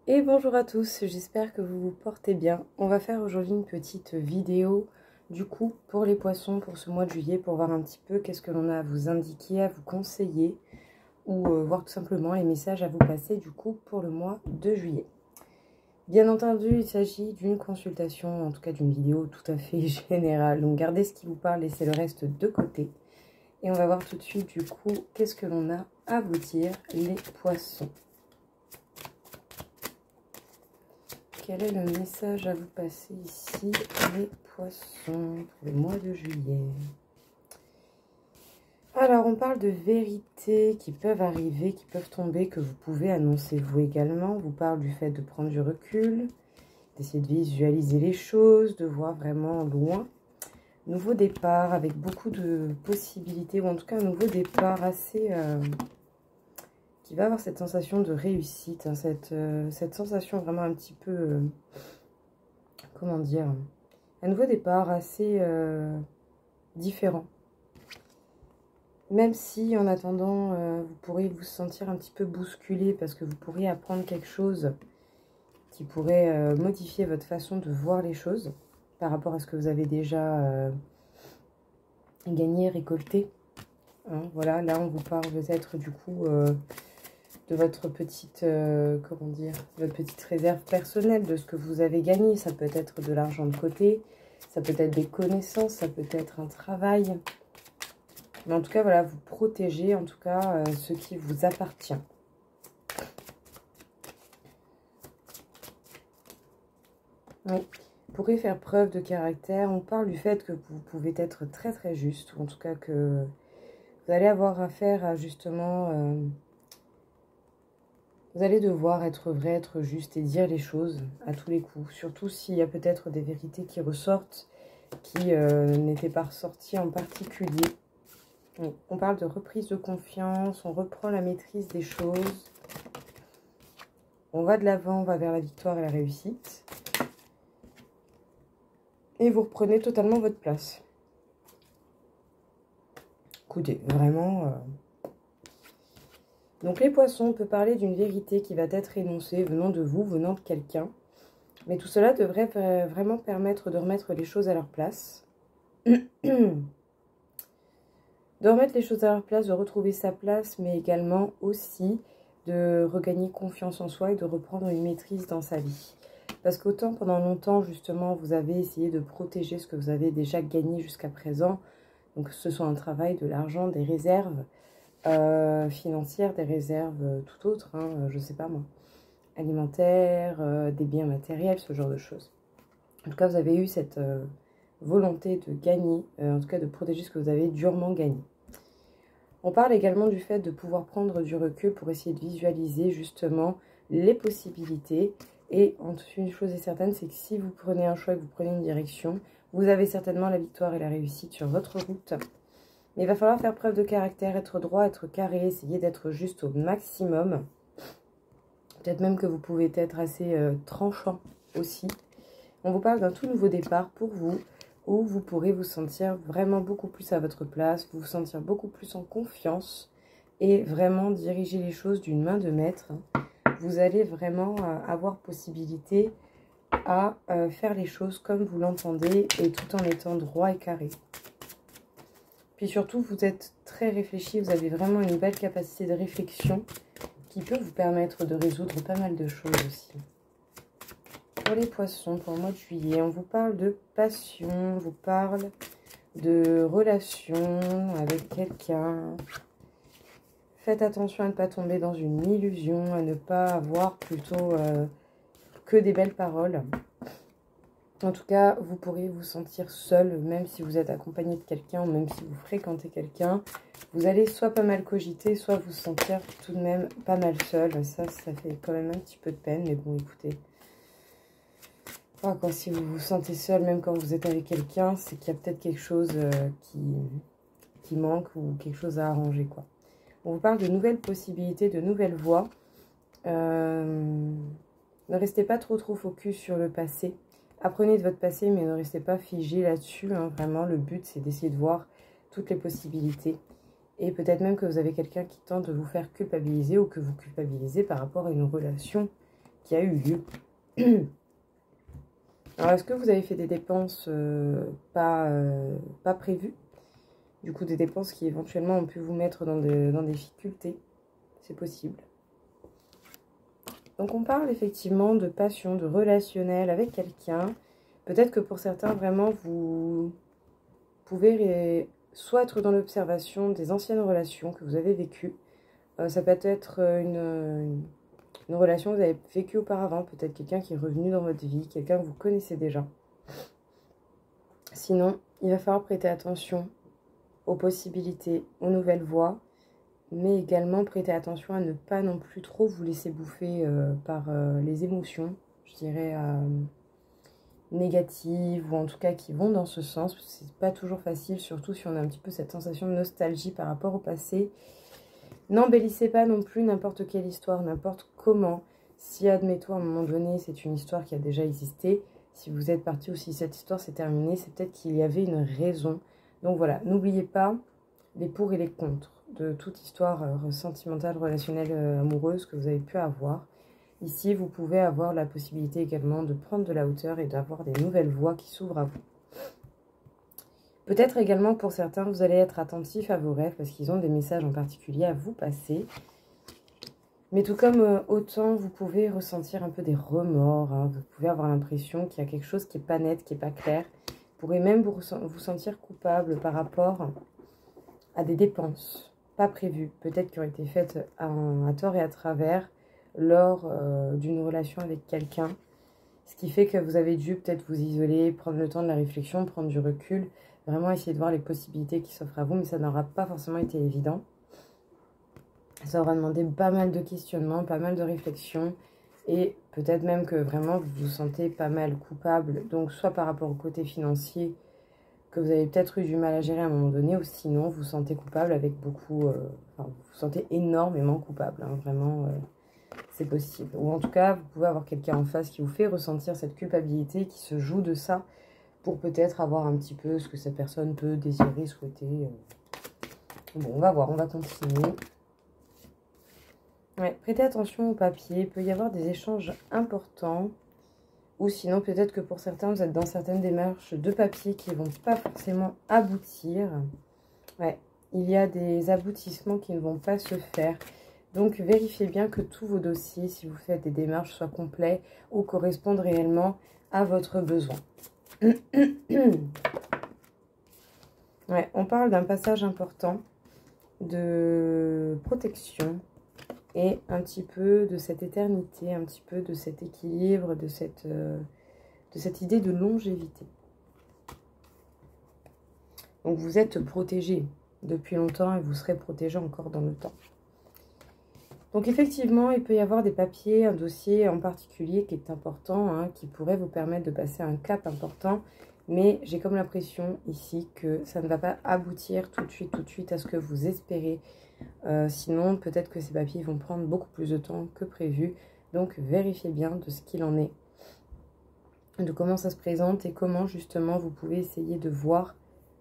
Et bonjour à tous, j'espère que vous vous portez bien. On va faire aujourd'hui une petite vidéo du coup pour les poissons pour ce mois de juillet, pour voir un petit peu qu'est-ce que l'on a à vous indiquer, à vous conseiller ou voir tout simplement les messages à vous passer du coup pour le mois de juillet. Bien entendu, il s'agit d'une consultation, en tout cas d'une vidéo tout à fait générale, donc gardez ce qui vous parle, laissez le reste de côté. Et on va voir tout de suite du coup qu'est-ce que l'on a à vous dire les poissons. Quel est le message à vous passer ici, les poissons, pour le mois de juillet? Alors, on parle de vérités qui peuvent arriver, qui peuvent tomber, que vous pouvez annoncer vous également. On vous parle du fait de prendre du recul, d'essayer de visualiser les choses, de voir vraiment loin. Nouveau départ avec beaucoup de possibilités, ou en tout cas un nouveau départ assez... qui va avoir cette sensation de réussite, hein, cette sensation vraiment un petit peu... comment dire, un nouveau départ assez différent. Même si en attendant, vous pourriez vous sentir un petit peu bousculé parce que vous pourriez apprendre quelque chose qui pourrait modifier votre façon de voir les choses par rapport à ce que vous avez déjà gagné, récolté. Hein, voilà, là on vous parle peut-être du coup de votre petite, comment dire, votre petite réserve personnelle, de ce que vous avez gagné. Ça peut être de l'argent de côté, ça peut être des connaissances, ça peut être un travail. Mais en tout cas, voilà, vous protégez en tout cas ce qui vous appartient. Oui, vous pourrez faire preuve de caractère. On parle du fait que vous pouvez être très très juste, ou en tout cas que vous allez avoir affaire à justement... vous allez devoir être vrai, être juste et dire les choses à tous les coups. Surtout s'il y a peut-être des vérités qui ressortent, qui n'étaient pas ressorties en particulier. Donc, on parle de reprise de confiance, on reprend la maîtrise des choses. On va de l'avant, on va vers la victoire et la réussite. Et vous reprenez totalement votre place. Écoutez, vraiment... Donc les poissons, on peut parler d'une vérité qui va être énoncée venant de vous, venant de quelqu'un. Mais tout cela devrait vraiment permettre de remettre les choses à leur place. De remettre les choses à leur place, de retrouver sa place, mais également aussi de regagner confiance en soi et de reprendre une maîtrise dans sa vie. Parce qu'autant pendant longtemps, justement, vous avez essayé de protéger ce que vous avez déjà gagné jusqu'à présent. Donc que ce soit un travail, de l'argent, des réserves financières, des réserves tout autres, hein, je sais pas moi, alimentaires, des biens matériels, ce genre de choses. En tout cas, vous avez eu cette volonté de gagner, en tout cas de protéger ce que vous avez durement gagné. On parle également du fait de pouvoir prendre du recul pour essayer de visualiser justement les possibilités. Et une chose est certaine, c'est que si vous prenez un choix et que vous prenez une direction, vous avez certainement la victoire et la réussite sur votre route. Mais il va falloir faire preuve de caractère, être droit, être carré, essayer d'être juste au maximum. Peut-être même que vous pouvez être assez tranchant aussi. On vous parle d'un tout nouveau départ pour vous, où vous pourrez vous sentir vraiment beaucoup plus à votre place, vous sentir beaucoup plus en confiance et vraiment diriger les choses d'une main de maître. Vous allez vraiment avoir possibilité à faire les choses comme vous l'entendez et tout en étant droit et carré. Puis surtout, vous êtes très réfléchi, vous avez vraiment une belle capacité de réflexion qui peut vous permettre de résoudre pas mal de choses aussi. Pour les poissons, pour le mois de juillet, on vous parle de passion, on vous parle de relation avec quelqu'un. Faites attention à ne pas tomber dans une illusion, à ne pas avoir plutôt que des belles paroles. En tout cas, vous pourrez vous sentir seul, même si vous êtes accompagné de quelqu'un, ou même si vous fréquentez quelqu'un. Vous allez soit pas mal cogiter, soit vous sentir tout de même pas mal seul. Ça fait quand même un petit peu de peine, mais bon, écoutez. Quand si vous vous sentez seul, même quand vous êtes avec quelqu'un, c'est qu'il y a peut-être quelque chose qui manque ou quelque chose à arranger, quoi. On vous parle de nouvelles possibilités, de nouvelles voies. Ne restez pas trop focus sur le passé. Apprenez de votre passé, mais ne restez pas figé là-dessus. Hein. Vraiment, le but, c'est d'essayer de voir toutes les possibilités. Et peut-être même que vous avez quelqu'un qui tente de vous faire culpabiliser ou que vous culpabilisez par rapport à une relation qui a eu lieu. Alors, est-ce que vous avez fait des dépenses pas prévues? Du coup, des dépenses qui éventuellement ont pu vous mettre dans des difficultés. C'est possible. Donc, on parle effectivement de passion, de relationnel avec quelqu'un. Peut-être que pour certains, vraiment, vous pouvez soit être dans l'observation des anciennes relations que vous avez vécues. Ça peut être une relation que vous avez vécue auparavant. Peut-être quelqu'un qui est revenu dans votre vie, quelqu'un que vous connaissez déjà. Sinon, il va falloir prêter attention aux possibilités, aux nouvelles voies, mais également prêter attention à ne pas non plus trop vous laisser bouffer par les émotions, je dirais négatives, ou en tout cas qui vont dans ce sens. C'est pas toujours facile, surtout si on a un petit peu cette sensation de nostalgie par rapport au passé. N'embellissez pas non plus n'importe quelle histoire, n'importe comment. Si, admettons, à un moment donné, c'est une histoire qui a déjà existé, si vous êtes parti ou si cette histoire s'est terminée, c'est peut-être qu'il y avait une raison. Donc voilà, n'oubliez pas les pour et les contre de toute histoire sentimentale, relationnelle, amoureuse que vous avez pu avoir. Ici, vous pouvez avoir la possibilité également de prendre de la hauteur et d'avoir des nouvelles voies qui s'ouvrent à vous. Peut-être également pour certains, vous allez être attentif à vos rêves parce qu'ils ont des messages en particulier à vous passer. Mais tout comme autant, vous pouvez ressentir un peu des remords. Hein. Vous pouvez avoir l'impression qu'il y a quelque chose qui n'est pas net, qui n'est pas clair. Vous pourrez même vous sentir coupable par rapport à des dépenses pas prévues. Peut-être qui ont été faites à tort et à travers lors d'une relation avec quelqu'un. Ce qui fait que vous avez dû peut-être vous isoler, prendre le temps de la réflexion, prendre du recul. Vraiment essayer de voir les possibilités qui s'offrent à vous. Mais ça n'aura pas forcément été évident. Ça aura demandé pas mal de questionnements, pas mal de réflexions. Et peut-être même que vraiment vous vous sentez pas mal coupable. Donc soit par rapport au côté financier que vous avez peut-être eu du mal à gérer à un moment donné. Ou sinon vous vous sentez coupable avec beaucoup... enfin vous vous sentez énormément coupable. Hein, vraiment c'est possible. Ou en tout cas vous pouvez avoir quelqu'un en face qui vous fait ressentir cette culpabilité. Qui se joue de ça pour peut-être avoir un petit peu ce que cette personne peut désirer, souhaiter. Bon on va voir, on va continuer. Ouais, prêtez attention au papier, il peut y avoir des échanges importants. Ou sinon, peut-être que pour certains, vous êtes dans certaines démarches de papier qui ne vont pas forcément aboutir. Ouais, il y a des aboutissements qui ne vont pas se faire. Donc, vérifiez bien que tous vos dossiers, si vous faites des démarches, soient complets ou correspondent réellement à votre besoin. Ouais, on parle d'un passage important de protection. Et un petit peu de cette éternité, un petit peu de cet équilibre, de cette idée de longévité. Donc vous êtes protégé depuis longtemps et vous serez protégé encore dans le temps. Donc effectivement, il peut y avoir des papiers, un dossier en particulier qui est important, hein, qui pourrait vous permettre de passer un cap important. Mais j'ai comme l'impression ici que ça ne va pas aboutir tout de suite à ce que vous espérez. Sinon, peut-être que ces papiers vont prendre beaucoup plus de temps que prévu. Donc, vérifiez bien de ce qu'il en est, de comment ça se présente et comment, justement, vous pouvez essayer de voir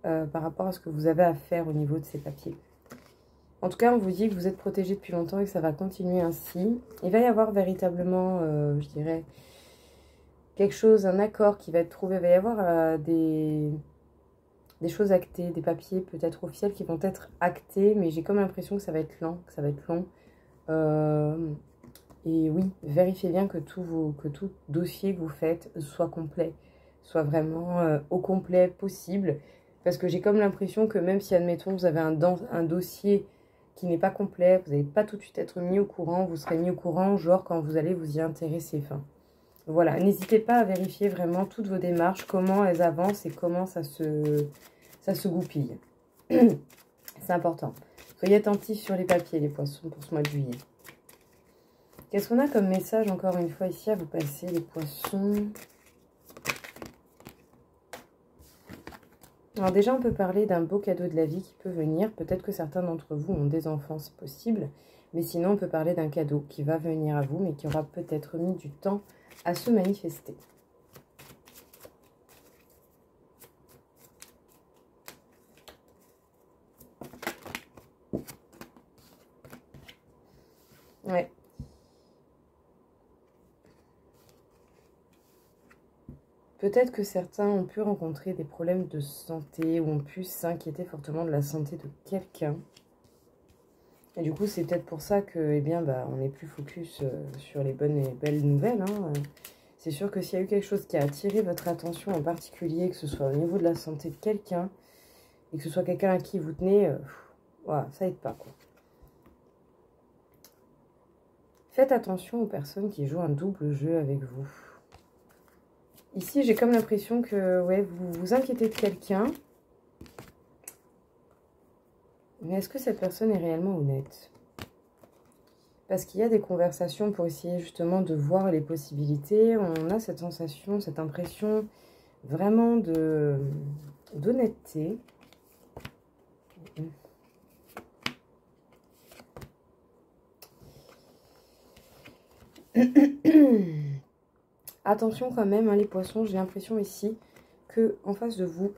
par rapport à ce que vous avez à faire au niveau de ces papiers. En tout cas, on vous dit que vous êtes protégé depuis longtemps et que ça va continuer ainsi. Il va y avoir véritablement, je dirais, quelque chose, un accord qui va être trouvé. Il va y avoir des choses actées, des papiers peut-être officiels qui vont être actés, mais j'ai comme l'impression que ça va être lent, que ça va être long. Et oui, vérifiez bien que tout dossier que vous faites soit complet, soit vraiment au complet possible. Parce que j'ai comme l'impression que même si, admettons, vous avez un dossier qui n'est pas complet, vous n'allez pas tout de suite être mis au courant, vous serez mis au courant, genre quand vous allez vous y intéresser. Enfin, voilà, n'hésitez pas à vérifier vraiment toutes vos démarches, comment elles avancent et comment ça se goupille. C'est important. Soyez attentifs sur les papiers, les poissons, pour ce mois de juillet. Qu'est-ce qu'on a comme message, encore une fois, ici, à vous passer, les poissons? Alors déjà, on peut parler d'un beau cadeau de la vie qui peut venir. Peut-être que certains d'entre vous ont des enfants, c'est possible. Mais sinon, on peut parler d'un cadeau qui va venir à vous, mais qui aura peut-être mis du temps à se manifester. Ouais. Peut-être que certains ont pu rencontrer des problèmes de santé ou ont pu s'inquiéter fortement de la santé de quelqu'un. Et du coup, c'est peut-être pour ça que, eh bien, on est plus focus sur les bonnes et belles nouvelles. Hein. C'est sûr que s'il y a eu quelque chose qui a attiré votre attention en particulier, que ce soit au niveau de la santé de quelqu'un, et que ce soit quelqu'un à qui vous tenez, voilà, ça aide pas, quoi. Faites attention aux personnes qui jouent un double jeu avec vous. Ici, j'ai comme l'impression que ouais, vous vous inquiétez de quelqu'un. Mais est-ce que cette personne est réellement honnête? Parce qu'il y a des conversations pour essayer justement de voir les possibilités. On a cette sensation, cette impression vraiment d'honnêteté. Attention quand même, hein, les poissons, j'ai l'impression ici que en face de vous,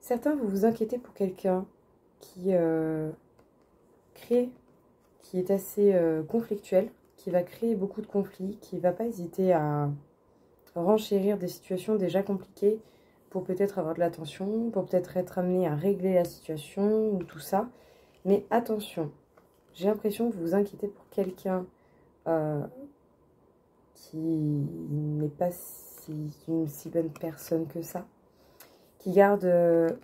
certains vous vous inquiétez pour quelqu'un qui qui est assez conflictuel, qui va créer beaucoup de conflits, qui ne va pas hésiter à renchérir des situations déjà compliquées pour peut-être avoir de l'attention, pour peut-être être amené à régler la situation ou tout ça. Mais attention, j'ai l'impression que vous vous inquiétez pour quelqu'un qui n'est pas une si bonne personne que ça, qui garde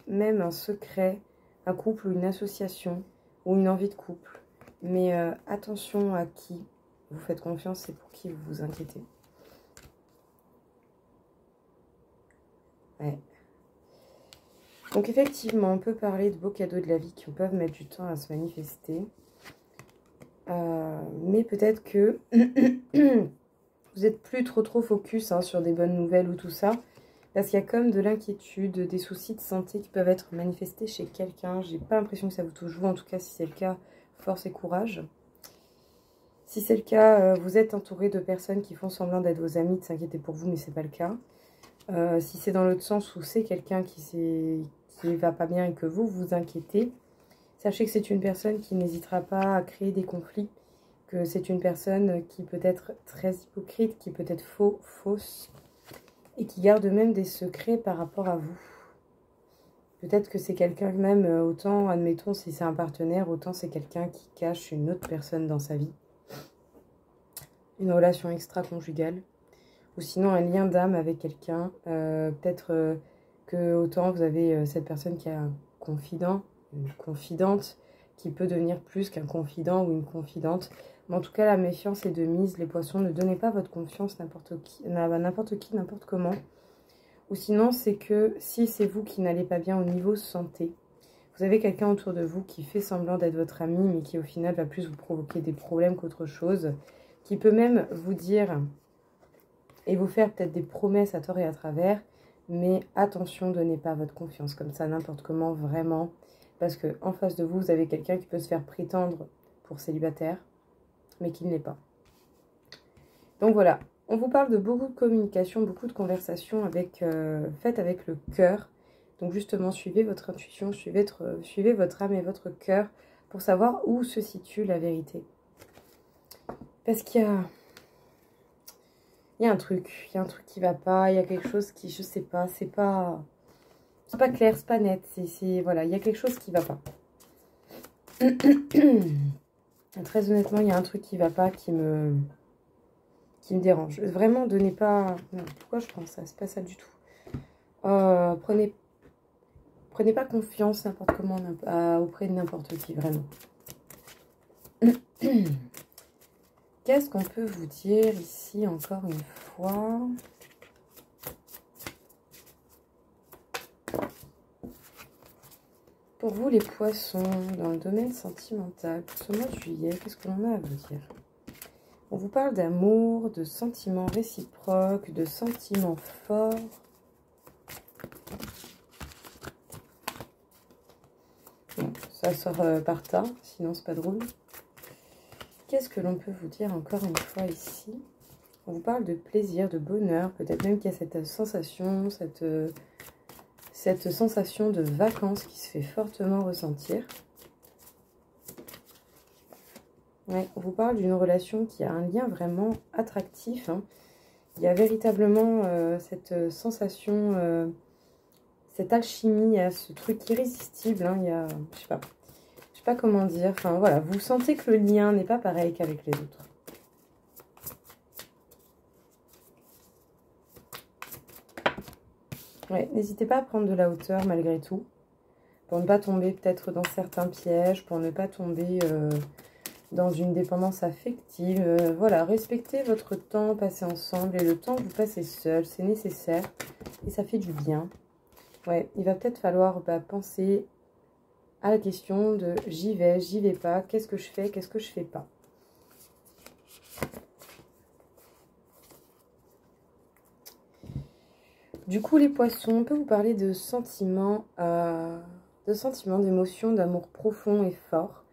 même un secret, un couple ou une association ou une envie de couple. Mais attention à qui vous faites confiance et pour qui vous vous inquiétez. Ouais. Donc effectivement, on peut parler de beaux cadeaux de la vie qui peuvent mettre du temps à se manifester. Mais peut-être que vous n'êtes plus trop focus sur des bonnes nouvelles ou tout ça. Parce qu'il y a comme de l'inquiétude, des soucis de santé qui peuvent être manifestés chez quelqu'un. J'ai pas l'impression que ça vous touche vous. En tout cas, si c'est le cas, force et courage. Si c'est le cas, vous êtes entouré de personnes qui font semblant d'être vos amis, de s'inquiéter pour vous, mais c'est pas le cas. Si c'est dans l'autre sens où c'est quelqu'un qui va pas bien et que vous vous inquiétez, sachez que c'est une personne qui n'hésitera pas à créer des conflits, que c'est une personne qui peut être très hypocrite, qui peut être fausse, et qui garde même des secrets par rapport à vous. Peut-être que c'est quelqu'un même, autant, admettons, si c'est un partenaire, autant c'est quelqu'un qui cache une autre personne dans sa vie. Une relation extra-conjugale. Ou sinon un lien d'âme avec quelqu'un. Peut-être que autant vous avez cette personne qui a un confident, une confidente, qui peut devenir plus qu'un confident ou une confidente. Mais en tout cas, la méfiance est de mise. Les poissons, ne donnez pas votre confiance n'importe qui, n'importe comment. Ou sinon, c'est que si c'est vous qui n'allez pas bien au niveau santé, vous avez quelqu'un autour de vous qui fait semblant d'être votre ami, mais qui au final va plus vous provoquer des problèmes qu'autre chose, qui peut même vous dire et vous faire peut-être des promesses à tort et à travers, mais attention, donnez pas votre confiance comme ça, n'importe comment, vraiment, parce que en face de vous, vous avez quelqu'un qui peut se faire prétendre pour célibataire, mais qui ne l'est pas. Donc voilà, on vous parle de beaucoup de communication, beaucoup de conversations faites avec le cœur. Donc justement, suivez votre intuition, suivez votre âme et votre cœur pour savoir où se situe la vérité. Parce qu'il y a un truc qui va pas, il y a quelque chose qui, je sais pas, c'est pas clair, c'est pas net, voilà, il y a quelque chose qui va pas. Très honnêtement, il y a un truc qui va pas, qui me dérange. Vraiment, donnez pas... Non, pourquoi je prends ça? C'est pas ça du tout. Prenez pas confiance n'importe comment auprès de n'importe qui, vraiment. Qu'est-ce qu'on peut vous dire ici, encore une fois? Pour vous, les poissons, dans le domaine sentimental, pour ce mois de juillet, qu'est-ce qu'on a à vous dire? On vous parle d'amour, de sentiments réciproques, de sentiments forts. Bon, ça sort par tas, sinon c'est pas drôle. Qu'est-ce que l'on peut vous dire encore une fois ici? On vous parle de plaisir, de bonheur, peut-être même qu'il y a cette sensation, cette sensation de vacances qui se fait fortement ressentir. Ouais, on vous parle d'une relation qui a un lien vraiment attractif, hein, Il y a véritablement cette sensation, cette alchimie, il y a ce truc irrésistible. Hein, il y a, je sais pas comment dire. Enfin voilà, vous sentez que le lien n'est pas pareil qu'avec les autres. Ouais, n'hésitez pas à prendre de la hauteur malgré tout, pour ne pas tomber peut-être dans certains pièges, pour ne pas tomber dans une dépendance affective. Voilà, respectez votre temps passé ensemble et le temps que vous passez seul, c'est nécessaire et ça fait du bien. Ouais, il va peut-être falloir penser à la question de j'y vais pas, qu'est-ce que je fais, qu'est-ce que je fais pas. Du coup, les poissons, on peut vous parler de sentiments, d'émotions, d'amour profond et fort,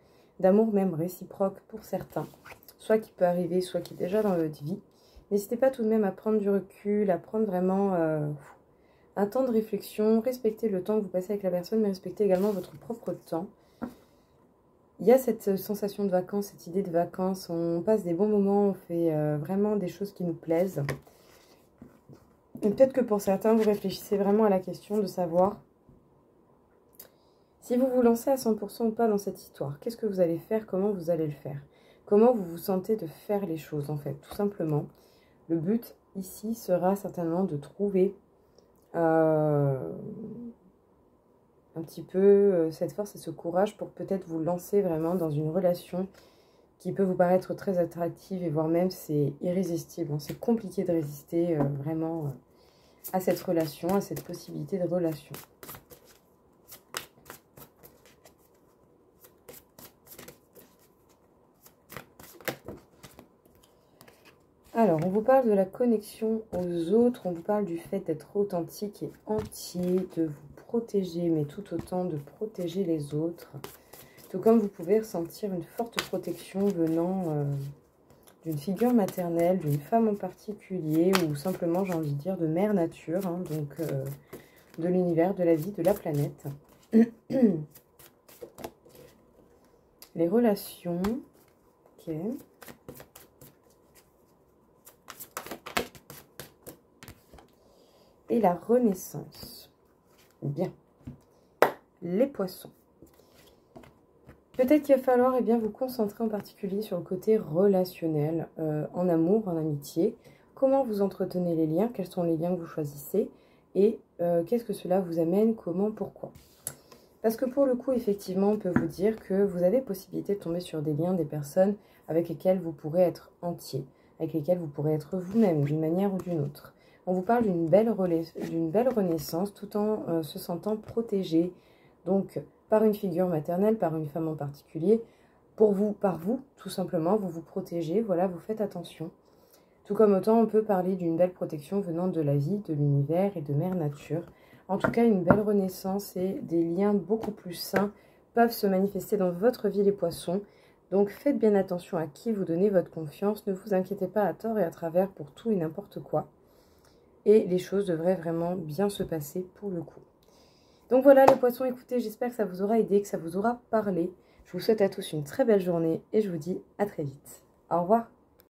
d'amour même réciproque pour certains, soit qui peut arriver, soit qui est déjà dans votre vie. N'hésitez pas tout de même à prendre du recul, à prendre vraiment un temps de réflexion, respectez le temps que vous passez avec la personne, mais respectez également votre propre temps. Il y a cette sensation de vacances, cette idée de vacances, on passe des bons moments, on fait vraiment des choses qui nous plaisent. Et peut-être que pour certains, vous réfléchissez vraiment à la question de savoir si vous vous lancez à 100% ou pas dans cette histoire. Qu'est-ce que vous allez faire? Comment vous allez le faire? Comment vous vous sentez de faire les choses, en fait, tout simplement. Le but, ici, sera certainement de trouver un petit peu cette force et ce courage pour peut-être vous lancer vraiment dans une relation qui peut vous paraître très attractive et voire même c'est irrésistible. Hein. C'est compliqué de résister vraiment à cette relation, à cette possibilité de relation. Alors, on vous parle de la connexion aux autres, on vous parle du fait d'être authentique et entier, de vous protéger, mais tout autant de protéger les autres. Tout comme vous pouvez ressentir une forte protection venant d'une figure maternelle, d'une femme en particulier, ou simplement, j'ai envie de dire, de mère nature, hein, donc de l'univers, de la vie, de la planète. Les relations, ok. Et la renaissance. Bien. Les poissons. Peut-être qu'il va falloir vous concentrer en particulier sur le côté relationnel, en amour, en amitié. Comment vous entretenez les liens? Quels sont les liens que vous choisissez? Et qu'est-ce que cela vous amène? Comment? Pourquoi? Parce que pour le coup, effectivement, on peut vous dire que vous avez possibilité de tomber sur des liens, des personnes avec lesquelles vous pourrez être entier, avec lesquelles vous pourrez être vous-même d'une manière ou d'une autre. On vous parle d'une belle renaissance tout en se sentant protégé, donc par une figure maternelle, par une femme en particulier, par vous, tout simplement, vous vous protégez, voilà, vous faites attention. Tout comme autant on peut parler d'une belle protection venant de la vie, de l'univers et de mère nature. En tout cas, une belle renaissance et des liens beaucoup plus sains peuvent se manifester dans votre vie, les poissons. Donc faites bien attention à qui vous donnez votre confiance, ne vous inquiétez pas à tort et à travers pour tout et n'importe quoi. Et les choses devraient vraiment bien se passer pour le coup. Donc voilà les poissons, écoutez, j'espère que ça vous aura aidé, que ça vous aura parlé. Je vous souhaite à tous une très belle journée et je vous dis à très vite. Au revoir.